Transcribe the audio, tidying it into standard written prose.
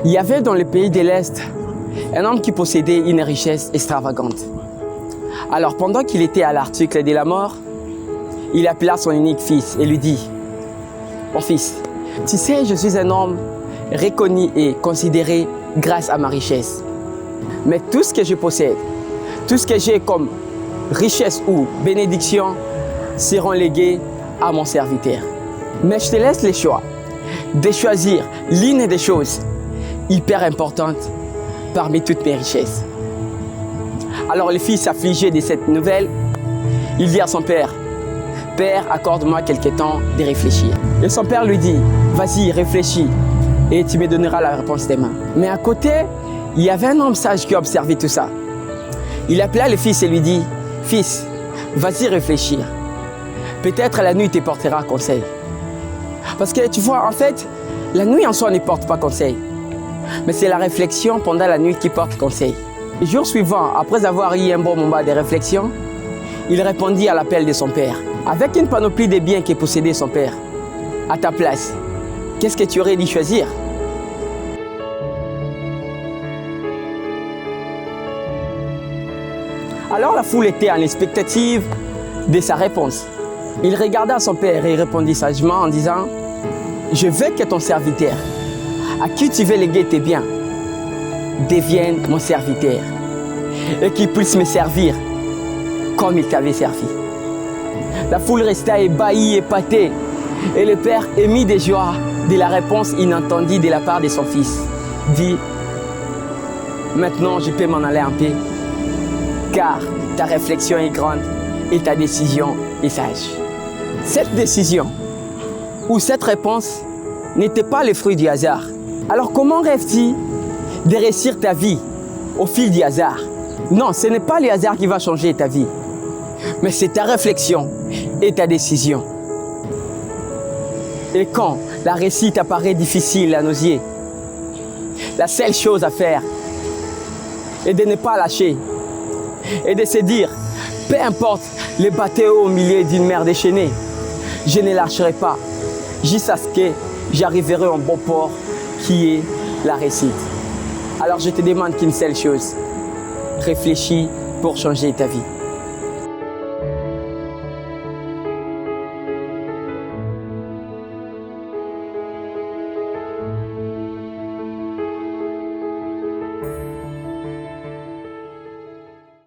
Il y avait dans le pays de l'Est un homme qui possédait une richesse extravagante. Alors pendant qu'il était à l'article de la mort, il appela son unique fils et lui dit: « Mon fils, tu sais, je suis un homme reconnu et considéré grâce à ma richesse. Mais tout ce que je possède, tout ce que j'ai comme richesse ou bénédiction seront légués à mon serviteur. Mais je te laisse le choix de choisir l'une des choses hyper importantes parmi toutes mes richesses. » Alors le fils, affligé de cette nouvelle, il dit à son père: « Père, accorde-moi quelque temps de réfléchir. » Et son père lui dit: « Vas-y, réfléchis et tu me donneras la réponse des mains. » Mais à côté, il y avait un homme sage qui observait tout ça. Il appela le fils et lui dit: « Fils, vas-y réfléchir. Peut-être la nuit te portera conseil. » Parce que tu vois, en fait, la nuit en soi ne porte pas conseil. Mais c'est la réflexion pendant la nuit qui porte conseil. Le jour suivant, après avoir eu un bon moment de réflexion, il répondit à l'appel de son père. Avec une panoplie de biens que possédait son père, à ta place, qu'est-ce que tu aurais dû choisir? Alors la foule était en expectative de sa réponse. Il regarda son père et répondit sagement en disant: « Je veux que ton serviteur, à qui tu veux léguer tes biens, devienne mon serviteur et qu'il puisse me servir comme il t'avait servi. » La foule resta ébahie, épatée, et le père, ému de joie de la réponse inattendue de la part de son fils, dit: « Maintenant je peux m'en aller en paix, car ta réflexion est grande et ta décision est sage. » Cette décision ou cette réponse n'était pas le fruit du hasard. Alors comment rêves-tu de réussir ta vie au fil du hasard? Non, ce n'est pas le hasard qui va changer ta vie, mais c'est ta réflexion et ta décision. Et quand la réussite apparaît difficile à nos yeux, la seule chose à faire est de ne pas lâcher et de se dire: peu importe les bateaux au milieu d'une mer déchaînée, je ne lâcherai pas jusqu'à ce que j'arriverai au bon port qui est la réussite. Alors je te demande qu'une seule chose: réfléchis pour changer ta vie.